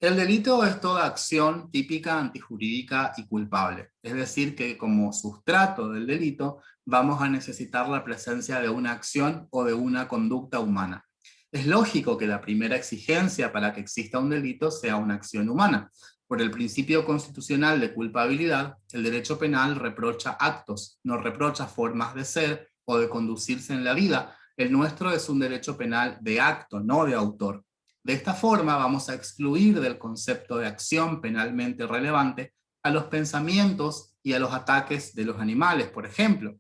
El delito es toda acción típica, antijurídica y culpable. Es decir, que como sustrato del delito vamos a necesitar la presencia de una acción o de una conducta humana. Es lógico que la primera exigencia para que exista un delito sea una acción humana. Por el principio constitucional de culpabilidad, el derecho penal reprocha actos, no reprocha formas de ser o de conducirse en la vida. El nuestro es un derecho penal de acto, no de autor. De esta forma vamos a excluir del concepto de acción penalmente relevante a los pensamientos y a los ataques de los animales, por ejemplo.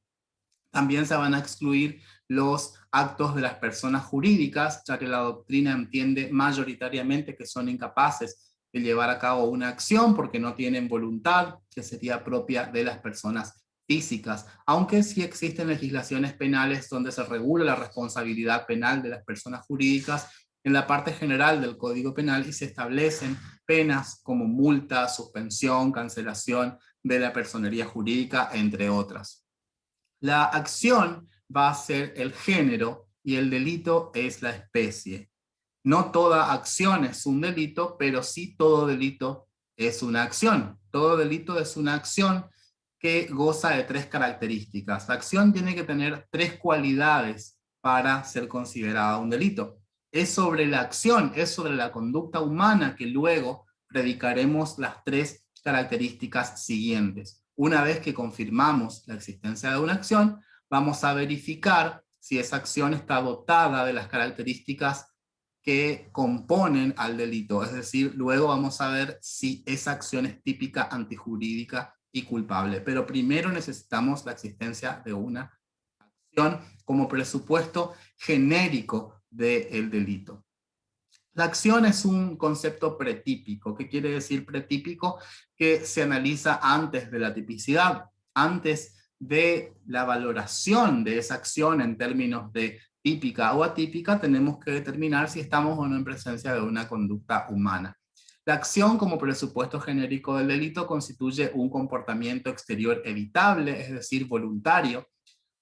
También se van a excluir los actos de las personas jurídicas, ya que la doctrina entiende mayoritariamente que son incapaces de llevar a cabo una acción porque no tienen voluntad, que sería propia de las personas físicas, aunque sí existen legislaciones penales donde se regula la responsabilidad penal de las personas jurídicas en la parte general del Código Penal y se establecen penas como multa, suspensión, cancelación de la personería jurídica, entre otras. La acción va a ser el género y el delito es la especie. No toda acción es un delito, pero sí todo delito es una acción. Todo delito es una acción que goza de tres características. La acción tiene que tener tres cualidades para ser considerada un delito. Es sobre la acción, es sobre la conducta humana que luego predicaremos las tres características siguientes. Una vez que confirmamos la existencia de una acción, vamos a verificar si esa acción está dotada de las características que componen al delito. Es decir, luego vamos a ver si esa acción es típica, antijurídica y culpable. Pero primero necesitamos la existencia de una acción como presupuesto genérico del delito. La acción es un concepto pretípico. ¿Qué quiere decir pretípico? Que se analiza antes de la tipicidad, antes de la valoración de esa acción en términos de típica o atípica, tenemos que determinar si estamos o no en presencia de una conducta humana. La acción como presupuesto genérico del delito constituye un comportamiento exterior evitable, es decir, voluntario.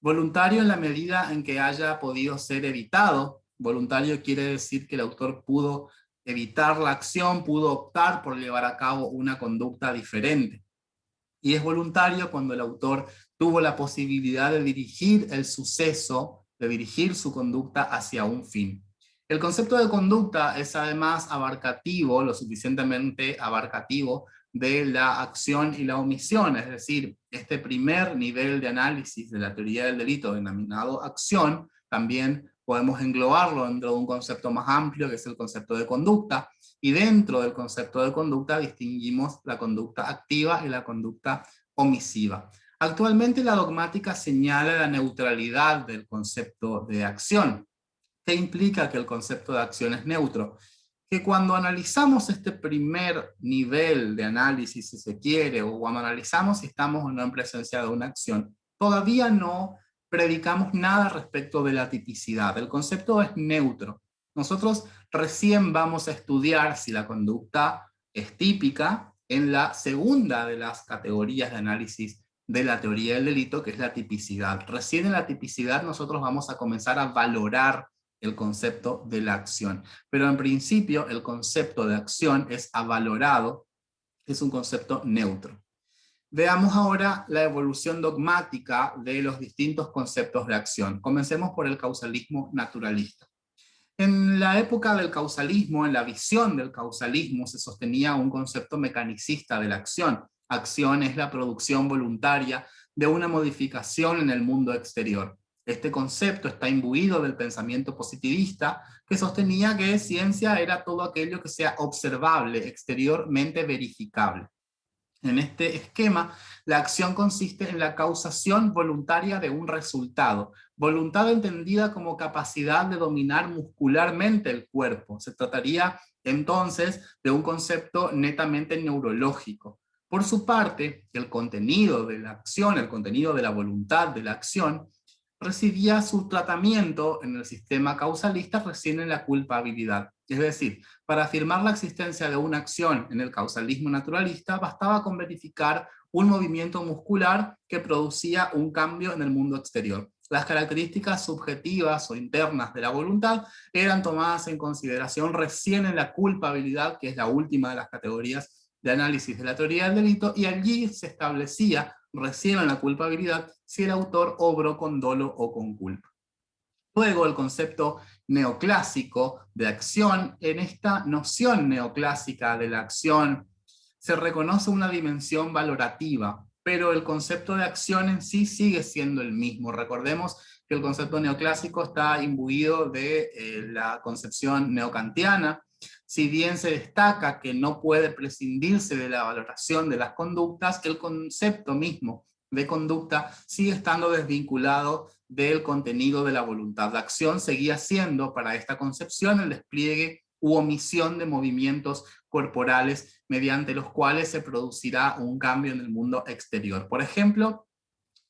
Voluntario en la medida en que haya podido ser evitado. Voluntario quiere decir que el autor pudo evitar la acción, pudo optar por llevar a cabo una conducta diferente. Y es voluntario cuando el autor tuvo la posibilidad de dirigir el suceso, de dirigir su conducta hacia un fin. El concepto de conducta es además abarcativo, lo suficientemente abarcativo de la acción y la omisión, es decir, este primer nivel de análisis de la teoría del delito denominado acción, también podemos englobarlo dentro de un concepto más amplio que es el concepto de conducta, y dentro del concepto de conducta distinguimos la conducta activa y la conducta omisiva. Actualmente la dogmática señala la neutralidad del concepto de acción. ¿Qué implica que el concepto de acción es neutro? Que cuando analizamos este primer nivel de análisis, si se quiere, o cuando analizamos si estamos o no en presencia de una acción, todavía no predicamos nada respecto de la tipicidad. El concepto es neutro. Nosotros recién vamos a estudiar si la conducta es típica en la segunda de las categorías de análisis de la teoría del delito, que es la tipicidad. Recién en la tipicidad nosotros vamos a comenzar a valorar el concepto de la acción. Pero en principio el concepto de acción es avalorado, es un concepto neutro. Veamos ahora la evolución dogmática de los distintos conceptos de acción. Comencemos por el causalismo naturalista. En la época del causalismo, en la visión del causalismo, se sostenía un concepto mecanicista de la acción. Acción es la producción voluntaria de una modificación en el mundo exterior. Este concepto está imbuido del pensamiento positivista que sostenía que ciencia era todo aquello que sea observable, exteriormente verificable. En este esquema, la acción consiste en la causación voluntaria de un resultado, voluntad entendida como capacidad de dominar muscularmente el cuerpo. Se trataría entonces de un concepto netamente neurológico. Por su parte, el contenido de la acción, el contenido de la voluntad de la acción, recibía su tratamiento en el sistema causalista recién en la culpabilidad. Es decir, para afirmar la existencia de una acción en el causalismo naturalista, bastaba con verificar un movimiento muscular que producía un cambio en el mundo exterior. las características subjetivas o internas de la voluntad eran tomadas en consideración recién en la culpabilidad, que es la última de las categorías de análisis de la teoría del delito, y allí se establecía recién en la culpabilidad si el autor obró con dolo o con culpa. Luego el concepto neoclásico de acción, en esta noción neoclásica de la acción se reconoce una dimensión valorativa, pero el concepto de acción en sí sigue siendo el mismo. Recordemos que el concepto neoclásico está imbuido de la concepción neocantiana. Si bien se destaca que no puede prescindirse de la valoración de las conductas, el concepto mismo de conducta sigue estando desvinculado del contenido de la voluntad. La acción seguía siendo para esta concepción el despliegue u omisión de movimientos corporales mediante los cuales se producirá un cambio en el mundo exterior. Por ejemplo,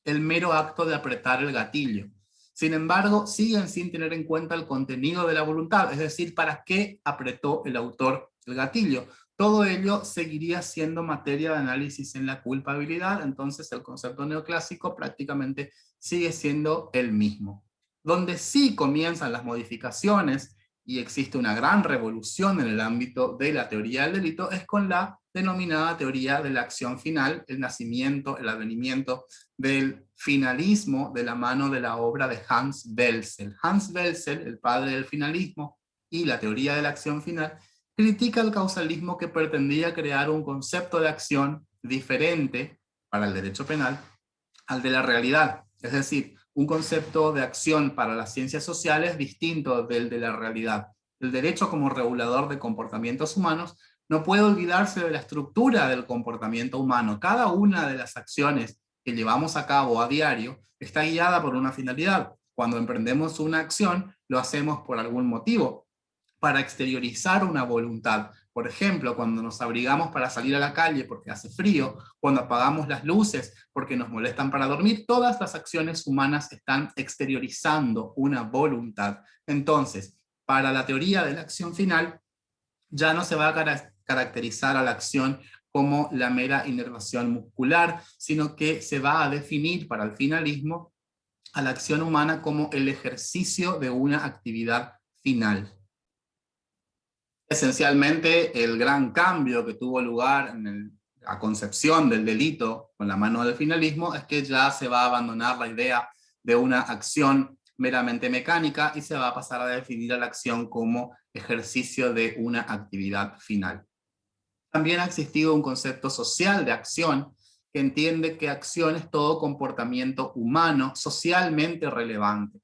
el mero acto de apretar el gatillo. Sin embargo, siguen sin tener en cuenta el contenido de la voluntad, es decir, para qué apretó el autor el gatillo. Todo ello seguiría siendo materia de análisis en la culpabilidad, entonces el concepto neoclásico prácticamente sigue siendo el mismo. Donde sí comienzan las modificaciones y existe una gran revolución en el ámbito de la teoría del delito es con la denominada teoría de la acción final, el nacimiento, el advenimiento del finalismo de la mano de la obra de Hans Welzel. Hans Welzel, el padre del finalismo y la teoría de la acción final, critica el causalismo que pretendía crear un concepto de acción diferente para el derecho penal al de la realidad. Es decir, un concepto de acción para las ciencias sociales distinto del de la realidad. El derecho como regulador de comportamientos humanos no puede olvidarse de la estructura del comportamiento humano. Cada una de las acciones que llevamos a cabo a diario está guiada por una finalidad. Cuando emprendemos una acción, lo hacemos por algún motivo, para exteriorizar una voluntad. Por ejemplo, cuando nos abrigamos para salir a la calle porque hace frío, cuando apagamos las luces porque nos molestan para dormir, todas las acciones humanas están exteriorizando una voluntad. Entonces, para la teoría de la acción final, ya no se va a caracterizar a la acción como la mera inervación muscular, sino que se va a definir para el finalismo a la acción humana como el ejercicio de una actividad final. Esencialmente, el gran cambio que tuvo lugar en la concepción del delito con la mano del finalismo es que ya se va a abandonar la idea de una acción meramente mecánica y se va a pasar a definir a la acción como ejercicio de una actividad final. También ha existido un concepto social de acción que entiende que acción es todo comportamiento humano socialmente relevante.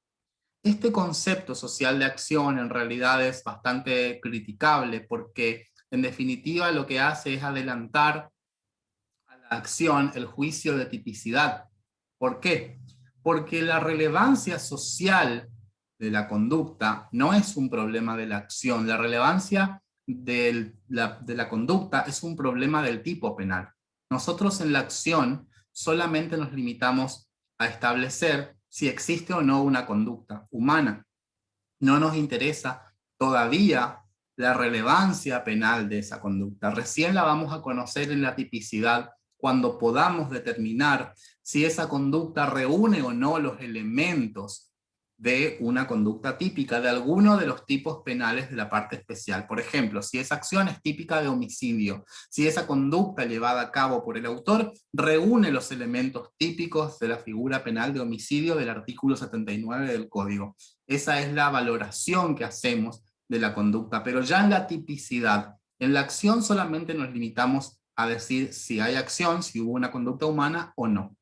Este concepto social de acción en realidad es bastante criticable porque en definitiva lo que hace es adelantar a la acción el juicio de tipicidad. ¿Por qué? Porque la relevancia social de la conducta no es un problema de la acción, la relevancia de la conducta es un problema del tipo penal. Nosotros en la acción solamente nos limitamos a establecer si existe o no una conducta humana. No nos interesa todavía la relevancia penal de esa conducta. Recién la vamos a conocer en la tipicidad cuando podamos determinar si esa conducta reúne o no los elementos de una conducta típica de alguno de los tipos penales de la parte especial. Por ejemplo, si esa acción es típica de homicidio, si esa conducta llevada a cabo por el autor reúne los elementos típicos de la figura penal de homicidio del artículo 79 del Código. Esa es la valoración que hacemos de la conducta, pero ya en la tipicidad, en la acción solamente nos limitamos a decir si hay acción, si hubo una conducta humana o no.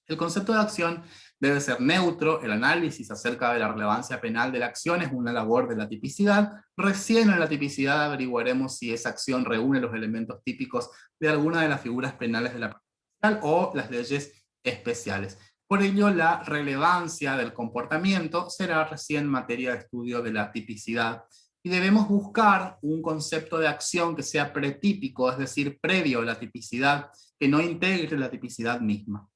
El concepto de acción debe ser neutro, el análisis acerca de la relevancia penal de la acción es una labor de la tipicidad. Recién en la tipicidad averiguaremos si esa acción reúne los elementos típicos de alguna de las figuras penales de la parte especial o las leyes especiales. Por ello, la relevancia del comportamiento será recién materia de estudio de la tipicidad. Y debemos buscar un concepto de acción que sea pretípico, es decir, previo a la tipicidad, que no integre la tipicidad misma.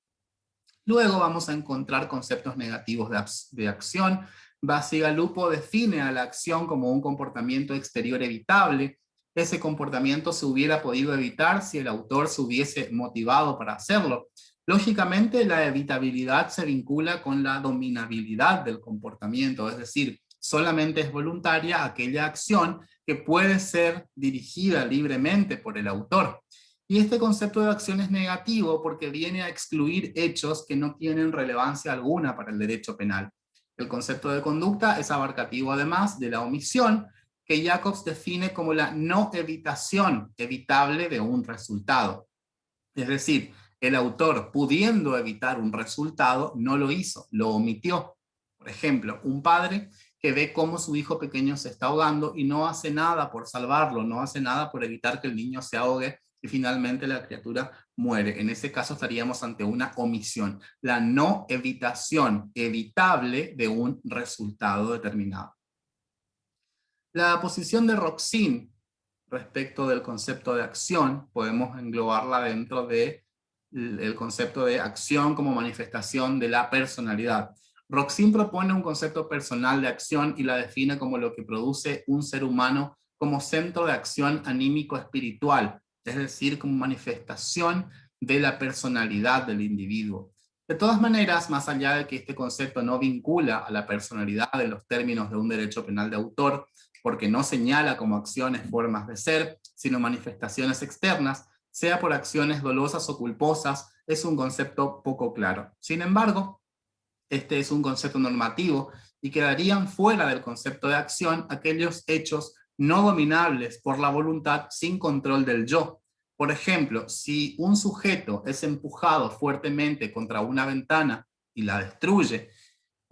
Luego vamos a encontrar conceptos negativos de acción. Bacigalupo define a la acción como un comportamiento exterior evitable. Ese comportamiento se hubiera podido evitar si el autor se hubiese motivado para hacerlo. Lógicamente, la evitabilidad se vincula con la dominabilidad del comportamiento, es decir, solamente es voluntaria aquella acción que puede ser dirigida libremente por el autor. Y este concepto de acción es negativo porque viene a excluir hechos que no tienen relevancia alguna para el derecho penal. El concepto de conducta es abarcativo además de la omisión, que Jacobs define como la no evitación evitable de un resultado. Es decir, el autor, pudiendo evitar un resultado, no lo hizo, lo omitió. Por ejemplo, un padre que ve cómo su hijo pequeño se está ahogando y no hace nada por salvarlo, no hace nada por evitar que el niño se ahogue y finalmente la criatura muere. En ese caso estaríamos ante una omisión, la no evitación evitable de un resultado determinado. La posición de Roxin respecto del concepto de acción podemos englobarla dentro de el concepto de acción como manifestación de la personalidad. Roxin propone un concepto personal de acción y la define como lo que produce un ser humano como centro de acción anímico espiritual, es decir, como manifestación de la personalidad del individuo. De todas maneras, más allá de que este concepto no vincula a la personalidad en los términos de un derecho penal de autor, porque no señala como acciones formas de ser, sino manifestaciones externas, sea por acciones dolosas o culposas, es un concepto poco claro. Sin embargo, este es un concepto normativo y quedarían fuera del concepto de acción aquellos hechos no dominables por la voluntad sin control del yo. Por ejemplo, si un sujeto es empujado fuertemente contra una ventana y la destruye,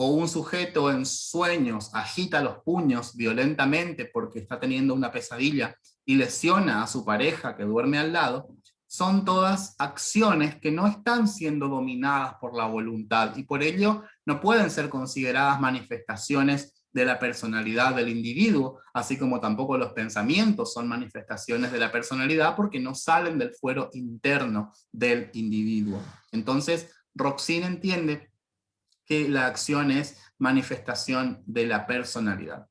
o un sujeto en sueños agita los puños violentamente porque está teniendo una pesadilla y lesiona a su pareja que duerme al lado, son todas acciones que no están siendo dominadas por la voluntad y por ello no pueden ser consideradas manifestaciones de la personalidad del individuo, así como tampoco los pensamientos son manifestaciones de la personalidad porque no salen del fuero interno del individuo. Entonces, Roxin entiende que la acción es manifestación de la personalidad.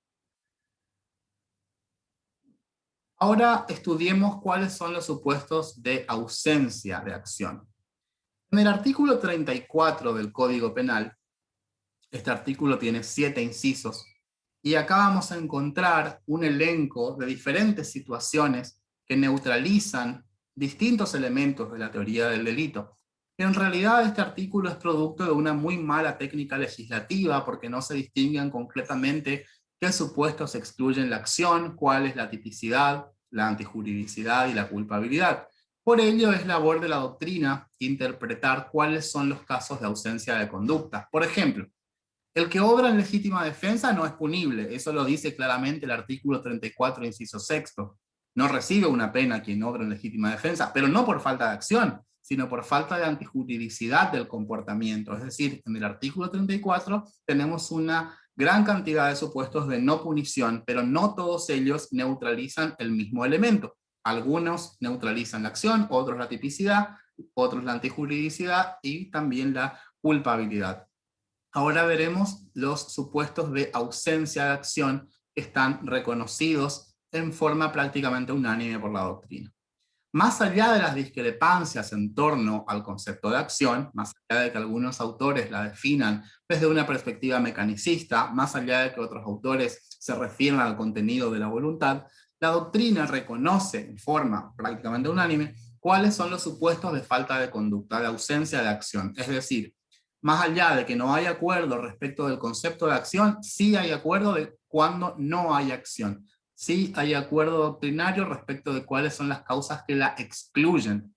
Ahora estudiemos cuáles son los supuestos de ausencia de acción. En el artículo 34 del Código Penal, este artículo tiene 7 incisos, y acá vamos a encontrar un elenco de diferentes situaciones que neutralizan distintos elementos de la teoría del delito. En realidad este artículo es producto de una muy mala técnica legislativa porque no se distinguen concretamente qué supuestos excluyen la acción, cuál es la tipicidad, la antijuridicidad y la culpabilidad. Por ello es labor de la doctrina interpretar cuáles son los casos de ausencia de conducta. Por ejemplo, el que obra en legítima defensa no es punible, eso lo dice claramente el artículo 34, inciso sexto. No recibe una pena quien obra en legítima defensa, pero no por falta de acción, sino por falta de antijuridicidad del comportamiento. Es decir, en el artículo 34 tenemos una gran cantidad de supuestos de no punición, pero no todos ellos neutralizan el mismo elemento. Algunos neutralizan la acción, otros la tipicidad, otros la antijuridicidad y también la culpabilidad. Ahora veremos los supuestos de ausencia de acción que están reconocidos en forma prácticamente unánime por la doctrina. Más allá de las discrepancias en torno al concepto de acción, más allá de que algunos autores la definan desde una perspectiva mecanicista, más allá de que otros autores se refieran al contenido de la voluntad, la doctrina reconoce en forma prácticamente unánime cuáles son los supuestos de falta de conducta, de ausencia de acción. Es decir, más allá de que no hay acuerdo respecto del concepto de acción, sí hay acuerdo de cuando no hay acción. Sí hay acuerdo doctrinario respecto de cuáles son las causas que la excluyen.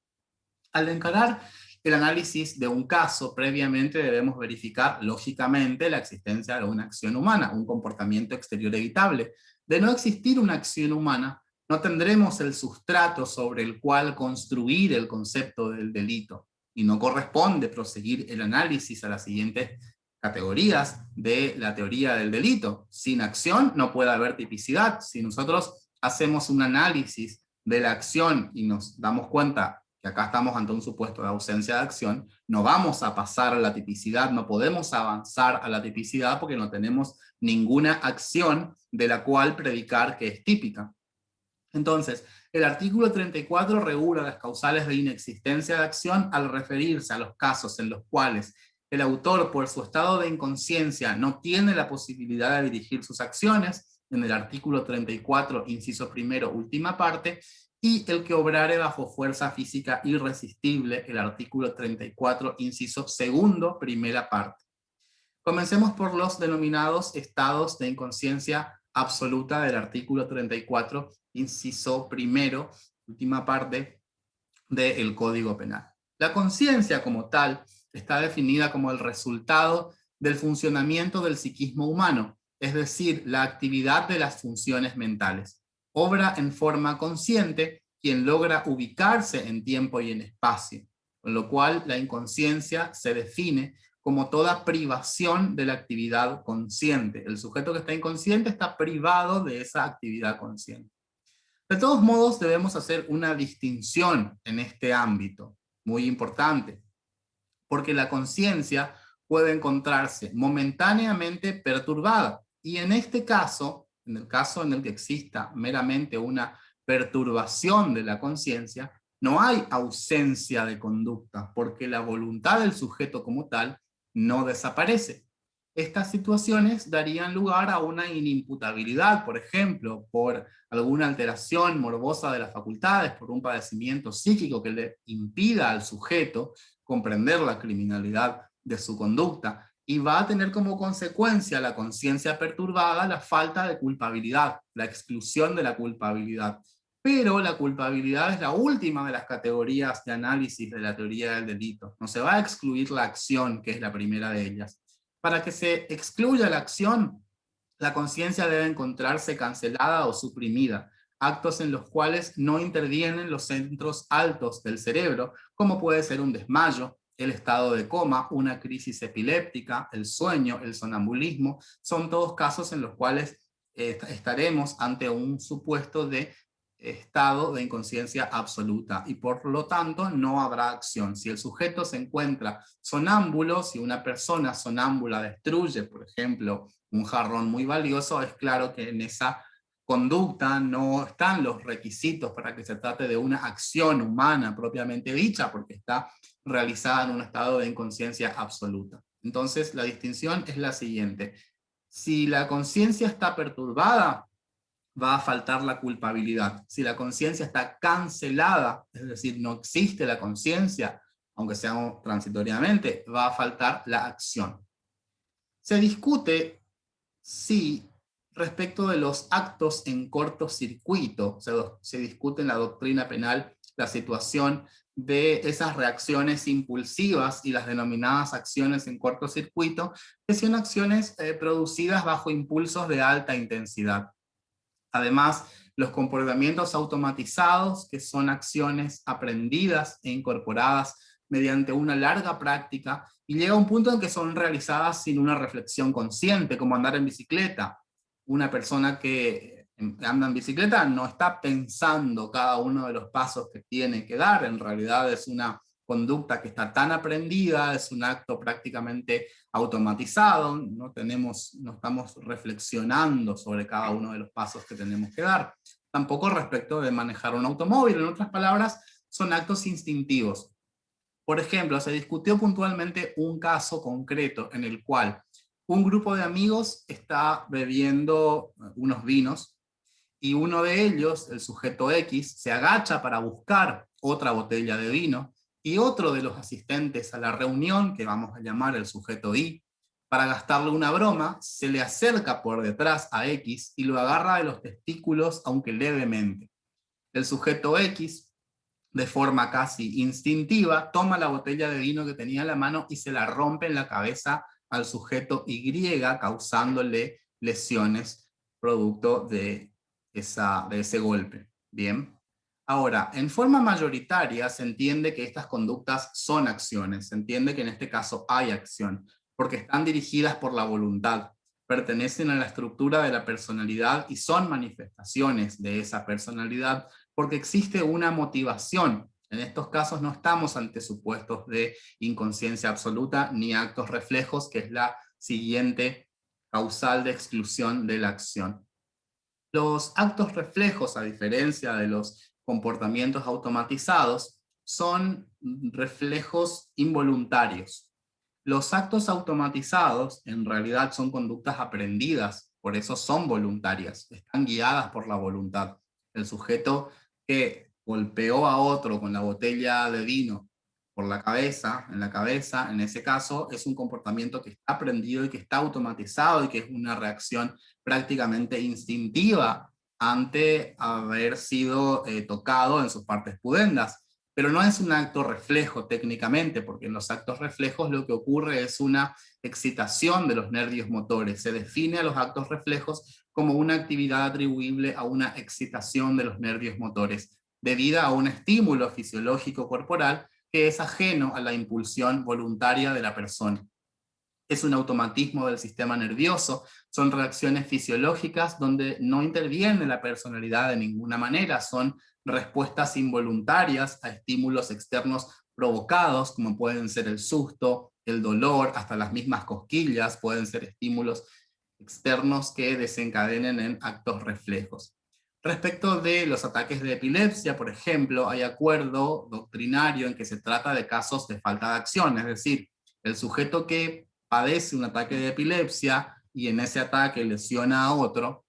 Al encarar el análisis de un caso, previamente debemos verificar, lógicamente, la existencia de una acción humana, un comportamiento exterior evitable. De no existir una acción humana, no tendremos el sustrato sobre el cual construir el concepto del delito, y no corresponde proseguir el análisis a las siguientes categorías de la teoría del delito. Sin acción no puede haber tipicidad. Si nosotros hacemos un análisis de la acción y nos damos cuenta que acá estamos ante un supuesto de ausencia de acción, no vamos a pasar a la tipicidad, no podemos avanzar a la tipicidad porque no tenemos ninguna acción de la cual predicar que es típica. Entonces, el artículo 34 regula las causales de inexistencia de acción al referirse a los casos en los cuales el autor, por su estado de inconsciencia, no tiene la posibilidad de dirigir sus acciones, en el artículo 34, inciso primero, última parte, y el que obrare bajo fuerza física irresistible, el artículo 34, inciso segundo, primera parte. Comencemos por los denominados estados de inconsciencia absoluta del artículo 34, inciso primero, última parte del Código Penal. La conciencia como tal está definida como el resultado del funcionamiento del psiquismo humano, es decir, la actividad de las funciones mentales. Obra en forma consciente quien logra ubicarse en tiempo y en espacio, con lo cual la inconsciencia se define como toda privación de la actividad consciente. El sujeto que está inconsciente está privado de esa actividad consciente. De todos modos, debemos hacer una distinción en este ámbito, muy importante, porque la conciencia puede encontrarse momentáneamente perturbada, y en este caso, en el caso en el que exista meramente una perturbación de la conciencia, no hay ausencia de conducta, porque la voluntad del sujeto como tal no desaparece. Estas situaciones darían lugar a una inimputabilidad, por ejemplo, por alguna alteración morbosa de las facultades, por un padecimiento psíquico que le impida al sujeto comprender la criminalidad de su conducta, y va a tener como consecuencia la conciencia perturbada la falta de culpabilidad, la exclusión de la culpabilidad. Pero la culpabilidad es la última de las categorías de análisis de la teoría del delito. No se va a excluir la acción, que es la primera de ellas. Para que se excluya la acción, la conciencia debe encontrarse cancelada o suprimida, actos en los cuales no intervienen los centros altos del cerebro, como puede ser un desmayo, el estado de coma, una crisis epiléptica, el sueño, el sonambulismo. Son todos casos en los cuales estaremos ante un supuesto de estado de inconsciencia absoluta, y por lo tanto no habrá acción. Si el sujeto se encuentra sonámbulo, si una persona sonámbula destruye, por ejemplo, un jarrón muy valioso, es claro que en esa conducta no están los requisitos para que se trate de una acción humana propiamente dicha, porque está realizada en un estado de inconsciencia absoluta. Entonces, la distinción es la siguiente: si la conciencia está perturbada, va a faltar la culpabilidad. Si la conciencia está cancelada, es decir, no existe la conciencia, aunque sea transitoriamente, va a faltar la acción. Se discute si respecto de los actos en cortocircuito, se discute en la doctrina penal la situación de esas reacciones impulsivas y las denominadas acciones en cortocircuito, que son acciones producidas bajo impulsos de alta intensidad. Además, los comportamientos automatizados, que son acciones aprendidas e incorporadas mediante una larga práctica, y llega a un punto en que son realizadas sin una reflexión consciente, como andar en bicicleta. Una persona que anda en bicicleta no está pensando cada uno de los pasos que tiene que dar, en realidad es una conducta que está tan aprendida, es un acto prácticamente automatizado, no estamos reflexionando sobre cada uno de los pasos que tenemos que dar. Tampoco respecto de manejar un automóvil, en otras palabras, son actos instintivos. Por ejemplo, se discutió puntualmente un caso concreto en el cual un grupo de amigos está bebiendo unos vinos, y uno de ellos, el sujeto X, se agacha para buscar otra botella de vino, y otro de los asistentes a la reunión, que vamos a llamar el sujeto Y, para gastarle una broma, se le acerca por detrás a X y lo agarra de los testículos, aunque levemente. El sujeto X, de forma casi instintiva, toma la botella de vino que tenía en la mano y se la rompe en la cabeza al sujeto Y, causándole lesiones producto de ese golpe. Bien. Ahora, en forma mayoritaria se entiende que estas conductas son acciones, se entiende que en este caso hay acción, porque están dirigidas por la voluntad, pertenecen a la estructura de la personalidad y son manifestaciones de esa personalidad, porque existe una motivación. En estos casos no estamos ante supuestos de inconsciencia absoluta ni actos reflejos, que es la siguiente causal de exclusión de la acción. Los actos reflejos, a diferencia de los comportamientos automatizados, son reflejos involuntarios. Los actos automatizados en realidad son conductas aprendidas, por eso son voluntarias, están guiadas por la voluntad. El sujeto que golpeó a otro con la botella de vino por la cabeza, en ese caso, es un comportamiento que está aprendido y que está automatizado y que es una reacción prácticamente instintiva ante haber sido tocado en sus partes pudendas. Pero no es un acto reflejo técnicamente, porque en los actos reflejos lo que ocurre es una excitación de los nervios motores. Se define a los actos reflejos como una actividad atribuible a una excitación de los nervios motores, debida a un estímulo fisiológico corporal que es ajeno a la impulsión voluntaria de la persona. Es un automatismo del sistema nervioso, son reacciones fisiológicas donde no interviene la personalidad de ninguna manera, son respuestas involuntarias a estímulos externos provocados, como pueden ser el susto, el dolor, hasta las mismas cosquillas, pueden ser estímulos externos que desencadenen en actos reflejos. Respecto de los ataques de epilepsia, por ejemplo, hay acuerdo doctrinario en que se trata de casos de falta de acción, es decir, el sujeto que padece un ataque de epilepsia y en ese ataque lesiona a otro,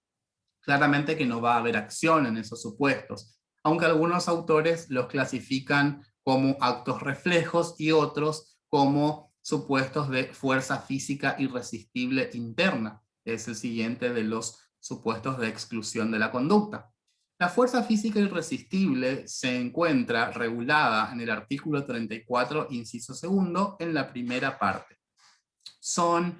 claramente que no va a haber acción en esos supuestos, aunque algunos autores los clasifican como actos reflejos y otros como supuestos de fuerza física irresistible interna. Es el siguiente de los supuestos de exclusión de la conducta. La fuerza física irresistible se encuentra regulada en el artículo 34, inciso segundo, en la primera parte. Son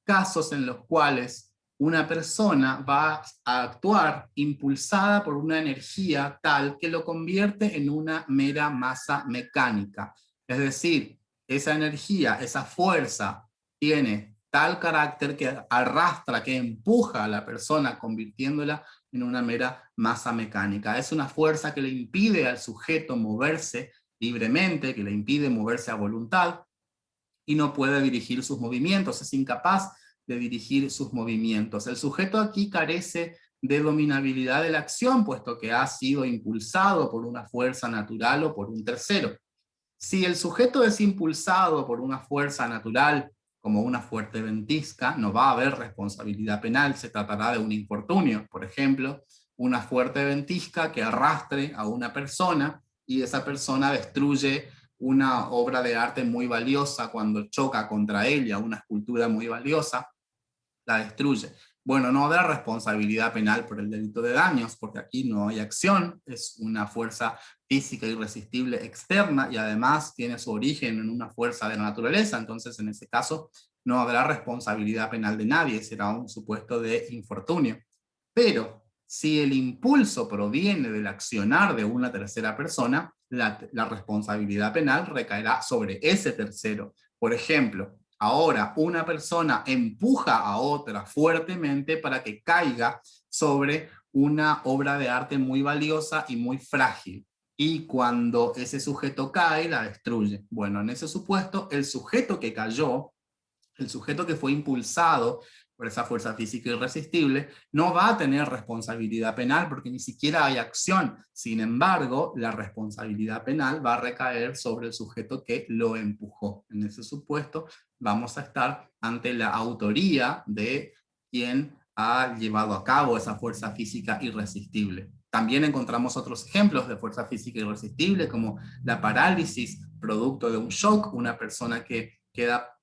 casos en los cuales una persona va a actuar impulsada por una energía tal que lo convierte en una mera masa mecánica. Es decir, esa energía, esa fuerza tiene tal carácter que arrastra, que empuja a la persona convirtiéndola en una mera masa mecánica. Es una fuerza que le impide al sujeto moverse libremente, que le impide moverse a voluntad, y no puede dirigir sus movimientos, es incapaz de dirigir sus movimientos. El sujeto aquí carece de dominabilidad de la acción, puesto que ha sido impulsado por una fuerza natural o por un tercero. Si el sujeto es impulsado por una fuerza natural, como una fuerte ventisca, no va a haber responsabilidad penal, se tratará de un infortunio. Por ejemplo, una fuerte ventisca que arrastre a una persona y esa persona destruye una obra de arte muy valiosa cuando choca contra ella, una escultura muy valiosa, la destruye. Bueno, no habrá responsabilidad penal por el delito de daños, porque aquí no hay acción, es una fuerza física irresistible externa y además tiene su origen en una fuerza de la naturaleza, entonces en ese caso no habrá responsabilidad penal de nadie, será un supuesto de infortunio. Pero si el impulso proviene del accionar de una tercera persona, la responsabilidad penal recaerá sobre ese tercero. Por ejemplo, ahora una persona empuja a otra fuertemente para que caiga sobre una obra de arte muy valiosa y muy frágil. Y cuando ese sujeto cae, la destruye. Bueno, en ese supuesto, el sujeto que cayó, el sujeto que fue impulsado por esa fuerza física irresistible, no va a tener responsabilidad penal porque ni siquiera hay acción. Sin embargo, la responsabilidad penal va a recaer sobre el sujeto que lo empujó. En ese supuesto, vamos a estar ante la autoría de quien ha llevado a cabo esa fuerza física irresistible. También encontramos otros ejemplos de fuerza física irresistible, como la parálisis producto de un shock, una persona que queda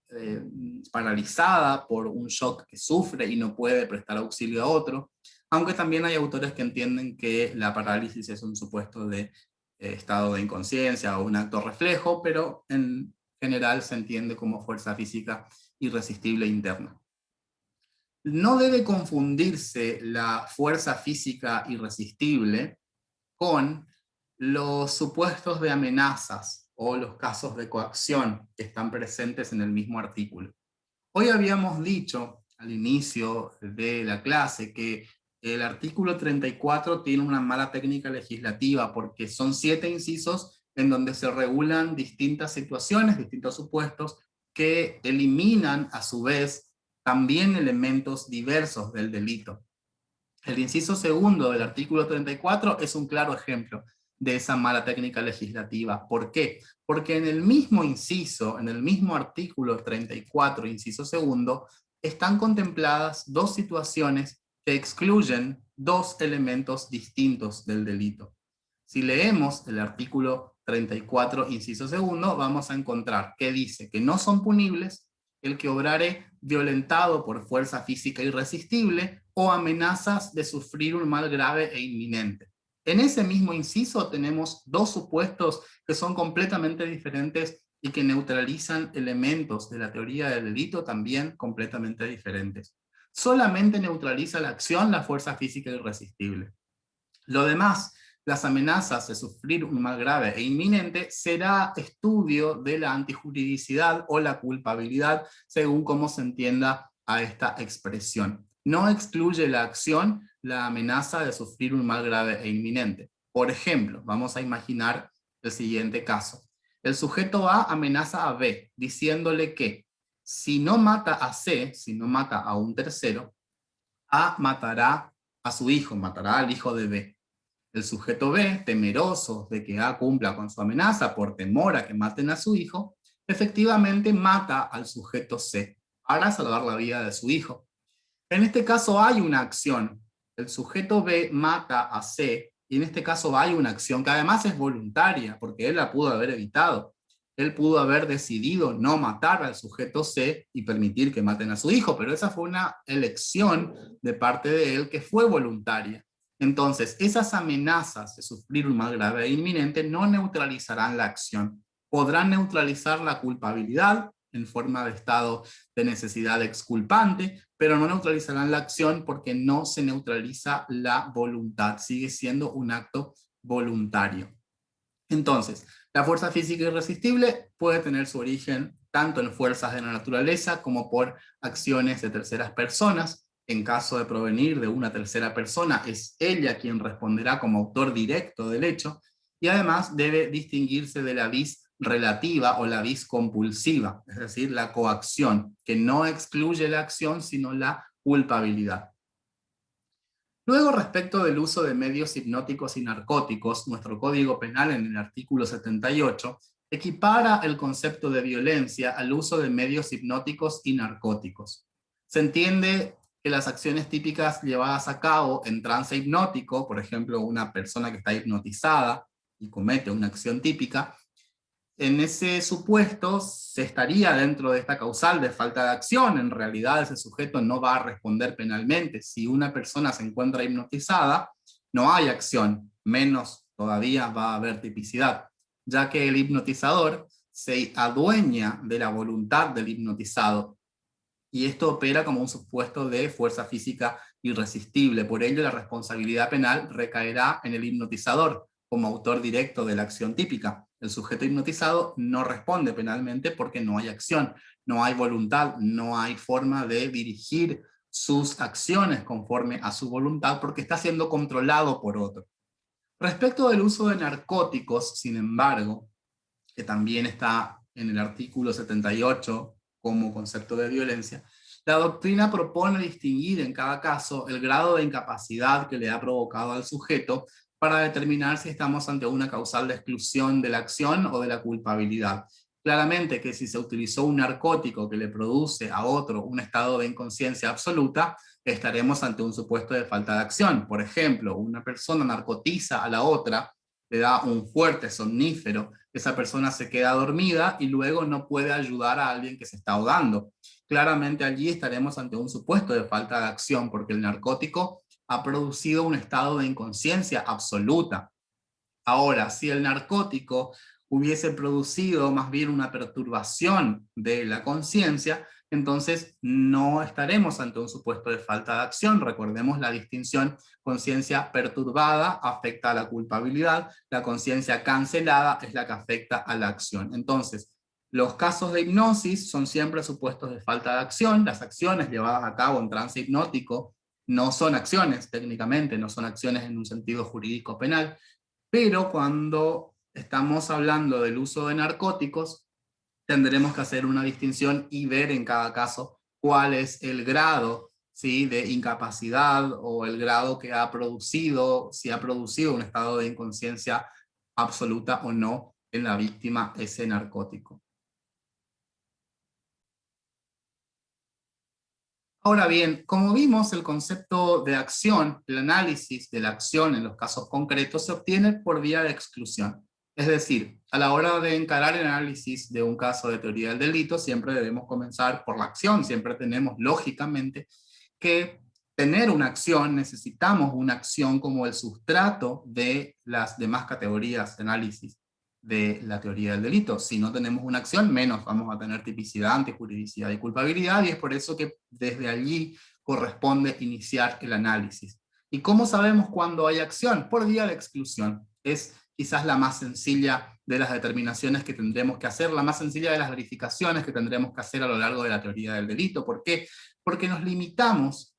paralizada por un shock que sufre y no puede prestar auxilio a otro, aunque también hay autores que entienden que la parálisis es un supuesto de estado de inconsciencia o un acto reflejo, pero en general se entiende como fuerza física irresistible interna. No debe confundirse la fuerza física irresistible con los supuestos de amenazas o los casos de coacción que están presentes en el mismo artículo. Hoy habíamos dicho al inicio de la clase que el artículo 34 tiene una mala técnica legislativa porque son 7 incisos en donde se regulan distintas situaciones, distintos supuestos que eliminan a su vez también elementos diversos del delito. El inciso segundo del artículo 34 es un claro ejemplo de esa mala técnica legislativa. ¿Por qué? Porque en el mismo inciso, en el mismo artículo 34, inciso segundo, están contempladas dos situaciones que excluyen dos elementos distintos del delito. Si leemos el artículo 34, inciso segundo, vamos a encontrar que dice que no son punibles el que obrare violentado por fuerza física irresistible o amenazas de sufrir un mal grave e inminente. En ese mismo inciso tenemos dos supuestos que son completamente diferentes y que neutralizan elementos de la teoría del delito también completamente diferentes. Solamente neutraliza la acción la fuerza física irresistible. Lo demás, las amenazas de sufrir un mal grave e inminente, será estudio de la antijuridicidad o la culpabilidad, según cómo se entienda a esta expresión. No excluye la acción la amenaza de sufrir un mal grave e inminente. Por ejemplo, vamos a imaginar el siguiente caso. El sujeto A amenaza a B, diciéndole que si no mata a C, si no mata a un tercero, A matará a su hijo, matará al hijo de B. El sujeto B, temeroso de que A cumpla con su amenaza por temor a que maten a su hijo, efectivamente mata al sujeto C para salvar la vida de su hijo. En este caso hay una acción. El sujeto B mata a C y en este caso hay una acción que además es voluntaria porque él la pudo haber evitado. Él pudo haber decidido no matar al sujeto C y permitir que maten a su hijo, pero esa fue una elección de parte de él que fue voluntaria. Entonces, esas amenazas de sufrir un mal grave e inminente no neutralizarán la acción. Podrán neutralizar la culpabilidad en forma de estado de necesidad exculpante, pero no neutralizarán la acción porque no se neutraliza la voluntad. Sigue siendo un acto voluntario. Entonces, la fuerza física irresistible puede tener su origen tanto en fuerzas de la naturaleza como por acciones de terceras personas. En caso de provenir de una tercera persona, es ella quien responderá como autor directo del hecho, y además debe distinguirse de la vis relativa o la vis compulsiva, es decir, la coacción, que no excluye la acción, sino la culpabilidad. Luego, respecto del uso de medios hipnóticos y narcóticos, nuestro Código Penal en el artículo 78 equipara el concepto de violencia al uso de medios hipnóticos y narcóticos. Se entiende que las acciones típicas llevadas a cabo en trance hipnótico, por ejemplo, una persona que está hipnotizada y comete una acción típica, en ese supuesto se estaría dentro de esta causal de falta de acción. En realidad ese sujeto no va a responder penalmente. Si una persona se encuentra hipnotizada, no hay acción, menos todavía va a haber tipicidad, ya que el hipnotizador se adueña de la voluntad del hipnotizado y esto opera como un supuesto de fuerza física irresistible. Por ello la responsabilidad penal recaerá en el hipnotizador como autor directo de la acción típica. El sujeto hipnotizado no responde penalmente porque no hay acción, no hay voluntad, no hay forma de dirigir sus acciones conforme a su voluntad porque está siendo controlado por otro. Respecto del uso de narcóticos, sin embargo, que también está en el artículo 78 como concepto de violencia, la doctrina propone distinguir en cada caso el grado de incapacidad que le ha provocado al sujeto para determinar si estamos ante una causal de exclusión de la acción o de la culpabilidad. Claramente que si se utilizó un narcótico que le produce a otro un estado de inconsciencia absoluta, estaremos ante un supuesto de falta de acción. Por ejemplo, una persona narcotiza a la otra, le da un fuerte somnífero, esa persona se queda dormida y luego no puede ayudar a alguien que se está ahogando. Claramente allí estaremos ante un supuesto de falta de acción porque el narcótico ha producido un estado de inconsciencia absoluta. Ahora, si el narcótico hubiese producido más bien una perturbación de la conciencia, entonces no estaremos ante un supuesto de falta de acción. Recordemos la distinción: conciencia perturbada afecta a la culpabilidad, la conciencia cancelada es la que afecta a la acción. Entonces, los casos de hipnosis son siempre supuestos de falta de acción. Las acciones llevadas a cabo en trance hipnótico no son acciones técnicamente, no son acciones en un sentido jurídico penal, pero cuando estamos hablando del uso de narcóticos, tendremos que hacer una distinción y ver en cada caso cuál es el grado ¿sí?, de incapacidad o el grado que ha producido, si ha producido un estado de inconsciencia absoluta o no en la víctima ese narcótico. Ahora bien, como vimos, el concepto de acción, el análisis de la acción en los casos concretos se obtiene por vía de exclusión. Es decir, a la hora de encarar el análisis de un caso de teoría del delito, siempre debemos comenzar por la acción, siempre tenemos lógicamente que tener una acción, necesitamos una acción como el sustrato de las demás categorías de análisis de la teoría del delito. Si no tenemos una acción, menos vamos a tener tipicidad, antijuridicidad y culpabilidad, y es por eso que desde allí corresponde iniciar el análisis. ¿Y cómo sabemos cuándo hay acción? Por vía de exclusión. Es quizás la más sencilla de las determinaciones que tendremos que hacer, la más sencilla de las verificaciones que tendremos que hacer a lo largo de la teoría del delito. ¿Por qué? Porque nos limitamos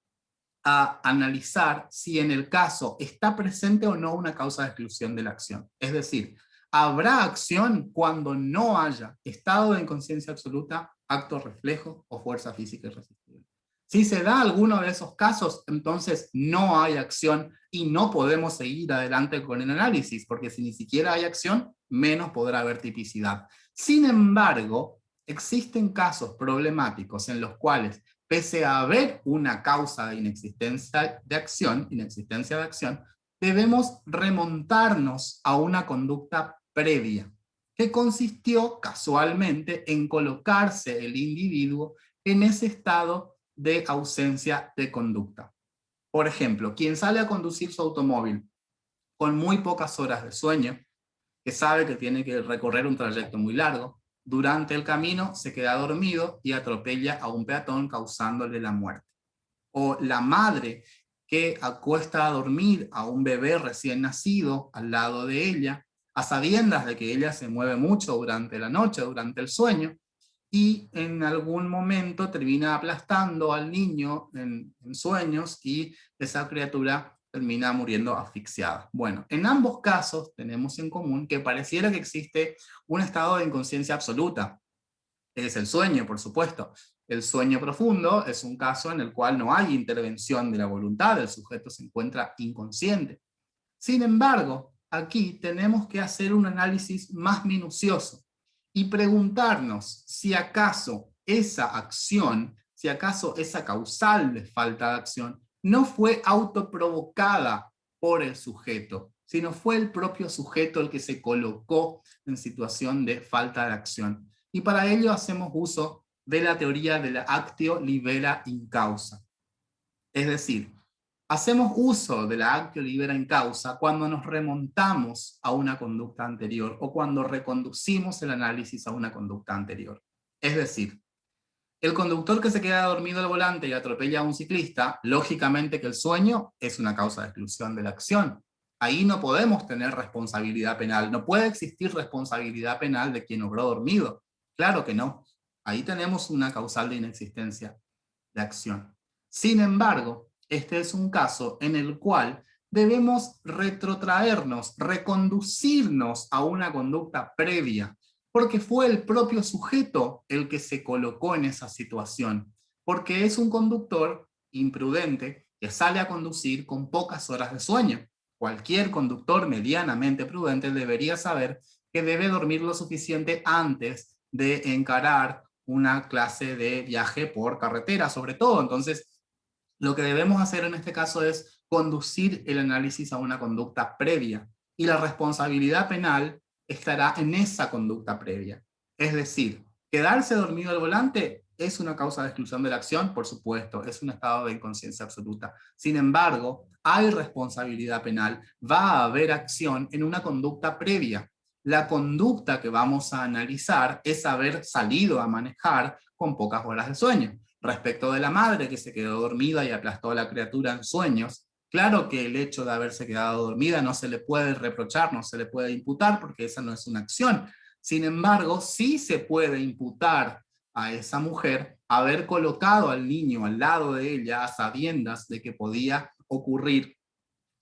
a analizar si en el caso está presente o no una causa de exclusión de la acción. Es decir, habrá acción cuando no haya estado de inconsciencia absoluta, acto reflejo o fuerza física irresistible. Si se da alguno de esos casos, entonces no hay acción y no podemos seguir adelante con el análisis, porque si ni siquiera hay acción, menos podrá haber tipicidad. Sin embargo, existen casos problemáticos en los cuales, pese a haber una causa de inexistencia de acción, debemos remontarnos a una conducta previa, que consistió casualmente en colocarse el individuo en ese estado de ausencia de conducta. Por ejemplo, quien sale a conducir su automóvil con muy pocas horas de sueño, que sabe que tiene que recorrer un trayecto muy largo, durante el camino se queda dormido y atropella a un peatón causándole la muerte. O la madre que acuesta a dormir a un bebé recién nacido al lado de ella, a sabiendas de que ella se mueve mucho durante la noche, durante el sueño, y en algún momento termina aplastando al niño en sueños y esa criatura termina muriendo asfixiada. Bueno, en ambos casos tenemos en común que pareciera que existe un estado de inconsciencia absoluta. Es el sueño, por supuesto. El sueño profundo es un caso en el cual no hay intervención de la voluntad, el sujeto se encuentra inconsciente. Sin embargo, aquí tenemos que hacer un análisis más minucioso y preguntarnos si acaso esa acción, si acaso esa causal de falta de acción, no fue autoprovocada por el sujeto, sino fue el propio sujeto el que se colocó en situación de falta de acción. Y para ello hacemos uso de la teoría de la actio libera in causa. Es decir, hacemos uso de la actio libera in causa cuando nos remontamos a una conducta anterior o cuando reconducimos el análisis a una conducta anterior. Es decir, el conductor que se queda dormido al volante y atropella a un ciclista, lógicamente que el sueño es una causa de exclusión de la acción. Ahí no podemos tener responsabilidad penal, no puede existir responsabilidad penal de quien obró dormido. Claro que no. Ahí tenemos una causal de inexistencia de acción. Sin embargo, este es un caso en el cual debemos retrotraernos, reconducirnos a una conducta previa, porque fue el propio sujeto el que se colocó en esa situación, porque es un conductor imprudente que sale a conducir con pocas horas de sueño. Cualquier conductor medianamente prudente debería saber que debe dormir lo suficiente antes de encarar una clase de viaje por carretera, sobre todo. Entonces, lo que debemos hacer en este caso es conducir el análisis a una conducta previa, y la responsabilidad penal estará en esa conducta previa. Es decir, quedarse dormido al volante es una causa de exclusión de la acción, por supuesto, es un estado de inconsciencia absoluta. Sin embargo, hay responsabilidad penal, va a haber acción en una conducta previa. La conducta que vamos a analizar es haber salido a manejar con pocas horas de sueño. Respecto de la madre que se quedó dormida y aplastó a la criatura en sueños, claro que el hecho de haberse quedado dormida no se le puede reprochar, no se le puede imputar, porque esa no es una acción. Sin embargo, sí se puede imputar a esa mujer haber colocado al niño al lado de ella a sabiendas de que podía ocurrir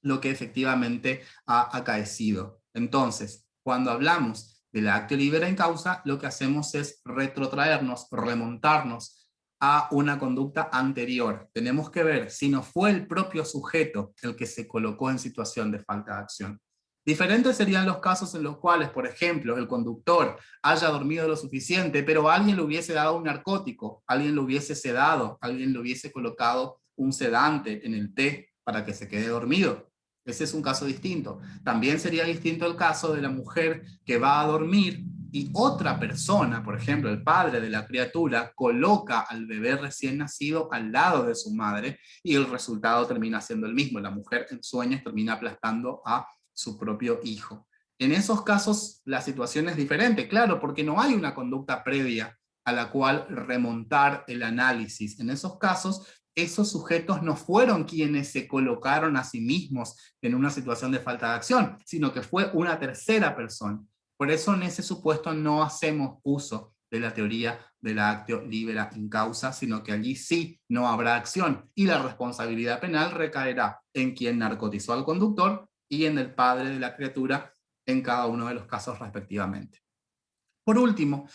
lo que efectivamente ha acaecido. Entonces, cuando hablamos de la actio libera in causa, lo que hacemos es retrotraernos, remontarnos a una conducta anterior. Tenemos que ver si no fue el propio sujeto el que se colocó en situación de falta de acción. Diferentes serían los casos en los cuales, por ejemplo, el conductor haya dormido lo suficiente, pero alguien le hubiese dado un narcótico, alguien lo hubiese sedado, alguien le hubiese colocado un sedante en el té para que se quede dormido. Ese es un caso distinto. También sería distinto el caso de la mujer que va a dormir y otra persona, por ejemplo, el padre de la criatura, coloca al bebé recién nacido al lado de su madre y el resultado termina siendo el mismo. La mujer en sueños termina aplastando a su propio hijo. En esos casos la situación es diferente, claro, porque no hay una conducta previa a la cual remontar el análisis. En esos casos, esos sujetos no fueron quienes se colocaron a sí mismos en una situación de falta de acción, sino que fue una tercera persona. Por eso en ese supuesto no hacemos uso de la teoría de la actio libera in causa, sino que allí sí no habrá acción y la responsabilidad penal recaerá en quien narcotizó al conductor y en el padre de la criatura en cada uno de los casos respectivamente. Por último,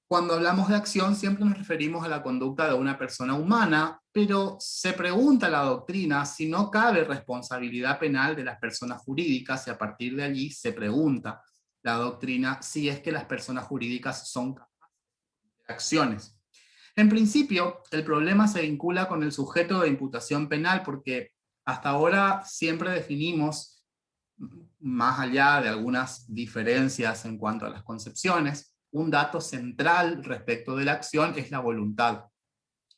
cuando hablamos de acción siempre nos referimos a la conducta de una persona humana, pero se pregunta la doctrina si no cabe responsabilidad penal de las personas jurídicas y a partir de allí se pregunta la doctrina si es que las personas jurídicas son capaces de acciones. En principio, el problema se vincula con el sujeto de imputación penal porque hasta ahora siempre definimos, más allá de algunas diferencias en cuanto a las concepciones, un dato central respecto de la acción es la voluntad.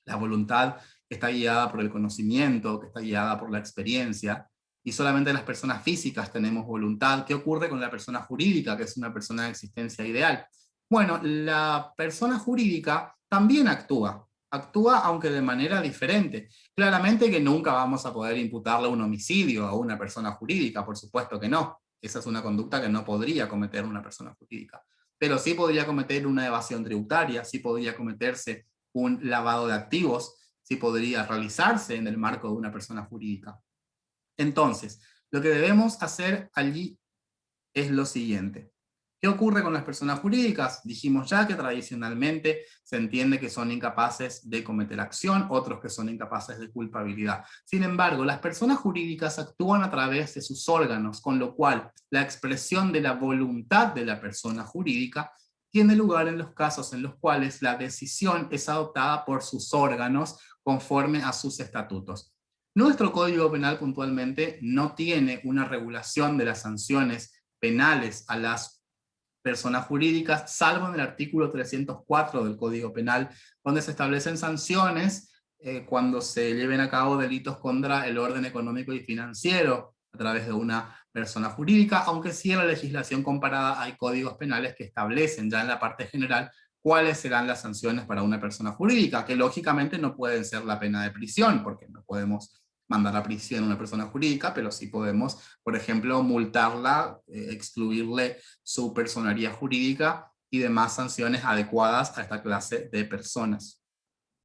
La voluntad que está guiada por el conocimiento, que está guiada por la experiencia, y solamente las personas físicas tenemos voluntad. ¿Qué ocurre con la persona jurídica, que es una persona de existencia ideal? Bueno, la persona jurídica también actúa aunque de manera diferente. Claramente que nunca vamos a poder imputarle un homicidio a una persona jurídica, por supuesto que no. Esa es una conducta que no podría cometer una persona jurídica. Pero sí podría cometer una evasión tributaria, sí podría cometerse un lavado de activos, sí podría realizarse en el marco de una persona jurídica. Entonces, lo que debemos hacer allí es lo siguiente. ¿Qué ocurre con las personas jurídicas? Dijimos ya que tradicionalmente se entiende que son incapaces de cometer acción, otros que son incapaces de culpabilidad. Sin embargo, las personas jurídicas actúan a través de sus órganos, con lo cual la expresión de la voluntad de la persona jurídica tiene lugar en los casos en los cuales la decisión es adoptada por sus órganos conforme a sus estatutos. Nuestro Código Penal puntualmente no tiene una regulación de las sanciones penales a las personas jurídicas, salvo en el artículo 304 del Código Penal, donde se establecen sanciones cuando se lleven a cabo delitos contra el orden económico y financiero a través de una persona jurídica, aunque sí en la legislación comparada hay códigos penales que establecen ya en la parte general cuáles serán las sanciones para una persona jurídica, que lógicamente no pueden ser la pena de prisión, porque no podemos mandar a prisión a una persona jurídica, pero sí podemos, por ejemplo, multarla, excluirle su personería jurídica y demás sanciones adecuadas a esta clase de personas.